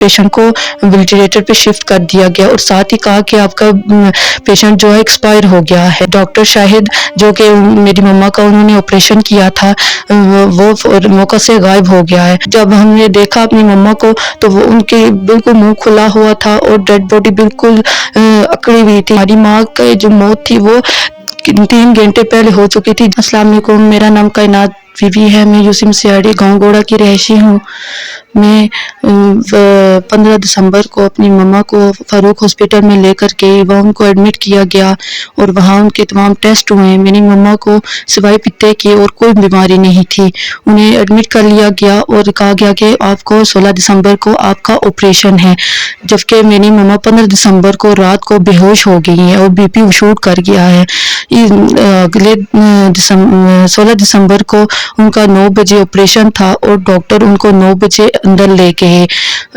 Patient کو ventilator پہ shift کر دیا گیا اور ساتھ ہی کہا کہ آپ کا پیشنٹ جو ہے ایکسپائر ہو گیا ہے۔ ڈاکٹر شاہد جو کہ میری مما کا انہوں نے آپریشن کیا تھا وہ موقع سے غائب ہو گیا ہے۔ جب ہم نے دیکھا اپنی مما کو تو وہ ان کے بالکل منہ کھلا ہوا تھا اور ڈیڈ باڈی بالکل اکڑی ہوئی تھی۔ ہماری ماں کی جو موت تھی وہ 3 گھنٹے پہلے ہو چکی تھی۔ السلام علیکم، میرا نام کائنات بی بی ہے، میں یوسیم سیاڑی گاؤں گوڑا کی رہائشی ہوں۔ میں 15 دسمبر کو اپنی مما کو فاروق ہاسپٹل میں لے کر کے وہاں ان کو ایڈمٹ کیا گیا اور وہاں ان کے تمام ٹیسٹ ہوئے۔ میری مما کو سوائے پتے کی اور کوئی بیماری نہیں تھی۔ انہیں ایڈمٹ کر لیا گیا اور کہا گیا کہ آپ کو 16 دسمبر کو آپ کا آپریشن ہے، جبکہ میری مما 15 دسمبر کو رات کو بے ہوش ہو گئی ہیں اور بی پی شوٹ کر گیا ہے۔ اگلے 16 دسمبر کو ان کا 9 بجے آپریشن تھا اور ڈاکٹر ان کو 9 بجے اندر لے گئے،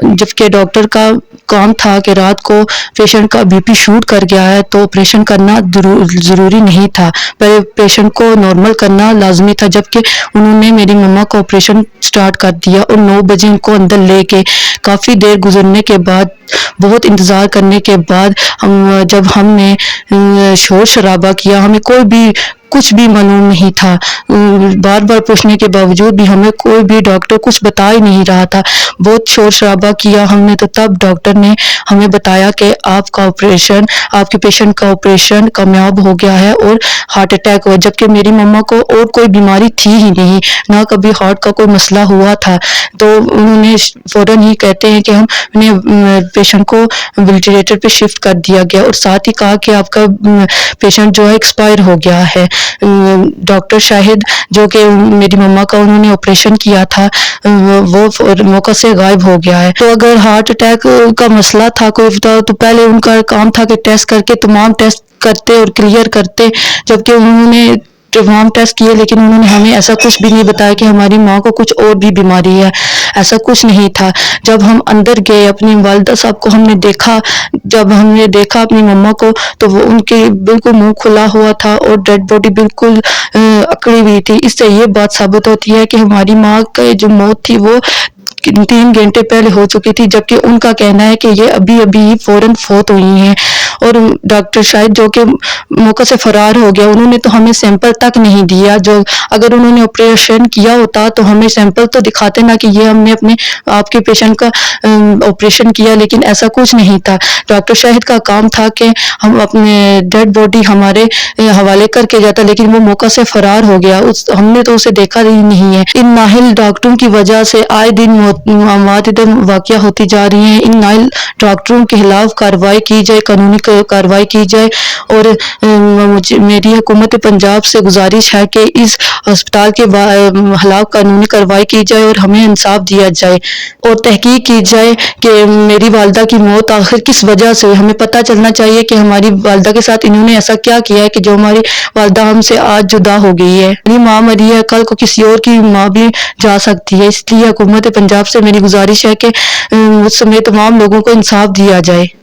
جبکہ ڈاکٹر کا کام تھا کہ رات کو پیشنٹ کا بی پی شوٹ کر گیا ہے تو آپریشن کرنا ضروری نہیں تھا، پر پیشنٹ کو نارمل کرنا لازمی تھا، جبکہ انہوں نے میری مما کو آپریشن سٹارٹ کر دیا اور 9 بجے ان کو اندر لے کے کافی دیر گزرنے کے بعد، بہت انتظار کرنے کے بعد جب ہم نے شور شرابہ کیا، ہمیں کوئی بھی کچھ بھی معلوم نہیں تھا، بار بار پوچھنے کے باوجود بھی ہمیں کوئی بھی ڈاکٹر کچھ بتا ہی نہیں رہا تھا۔ بہت شور شرابہ کیا ہم نے تو تب ڈاکٹر نے ہمیں بتایا کہ آپ کے پیشنٹ کا آپریشن کامیاب ہو گیا ہے اور ہارٹ اٹیک ہوا، جبکہ میری مما کو اور کوئی بیماری تھی ہی نہیں، نہ کبھی ہارٹ کا کوئی مسئلہ ہوا تھا۔ تو انہوں نے فوراً ہی کہتے ہیں کہ پیشنٹ کو وینٹیلیٹر پہ شفٹ کر دیا گیا اور ساتھ ہی کہا کہ آپ کا پیشنٹ جو ہے ایکسپائر ہو گیا ہے۔ ڈاکٹر شاہد جو کہ میری مما کا انہوں نے آپریشن کیا تھا وہ موقع سے غائب ہو گیا ہے۔ تو اگر ہارٹ اٹیک کا مسئلہ تھا کوئی تو پہلے ان کا کام تھا کہ ٹیسٹ کر کے تمام ٹیسٹ کرتے اور کلیئر کرتے، جبکہ انہوں نے تمام ٹیسٹ کیے لیکن انہوں نے ہمیں ایسا کچھ بھی نہیں بتایا کہ ہماری ماں کو کچھ اور بھی بیماری ہے، ایسا کچھ نہیں تھا۔ جب ہم اندر گئے اپنی والدہ صاحب کو جب ہم نے دیکھا اپنی مما کو تو وہ ان کے بالکل منہ کھلا ہوا تھا اور ڈیڈ باڈی بالکل اکڑی ہوئی تھی۔ اس سے یہ بات ثابت ہوتی ہے کہ ہماری ماں کی جو موت تھی وہ 3 گھنٹے پہلے ہو چکی تھی، جبکہ ان کا کہنا ہے کہ یہ ابھی فوراً فوت ہوئی ہیں۔ اور ڈاکٹر شاہد جو کہ موقع سے فرار ہو گیا، انہوں نے تو ہمیں سیمپل تک نہیں دیا، جو اگر انہوں نے آپریشن کیا ہوتا تو ہمیں سیمپل تو دکھاتے نا کہ یہ ہم نے آپ کے پیشنٹ کا آپریشن کیا، لیکن ایسا کچھ نہیں تھا۔ ڈاکٹر شاہد کا کام تھا کہ ہم اپنے ڈیڈ باڈی ہمارے حوالے کر کے جاتا، لیکن وہ موقع سے فرار ہو گیا، ہم نے تو اسے دیکھا ہی نہیں ہے۔ ان نااہل ڈاکٹروں کی وجہ سے آئے دن معتدل واقعہ ہوتی جا رہی ہیں۔ ان نااہل ڈاکٹروں کے خلاف کارروائی کی جائے، قانونی کارروائی کی جائے، اور میری حکومت پنجاب سے گزارش ہے کہ اس ہسپتال کے خلاف قانونی کارروائی کی جائے اور ہمیں انصاف دیا جائے اور تحقیق کی جائے کہ میری والدہ کی موت آخر کس وجہ سے ہوئی۔ ہمیں پتہ چلنا چاہیے کہ ہماری والدہ کے ساتھ انہوں نے ایسا کیا کیا ہے کہ جو ہماری والدہ ہم سے آج جدا ہو گئی ہے۔ میری ماں مری ہے، کل کو کسی اور کی ماں بھی جا سکتی ہے، اس لیے حکومت پنجاب سے میری گزارش ہے کہ مجھ سمیت تمام لوگوں کو انصاف دیا جائے۔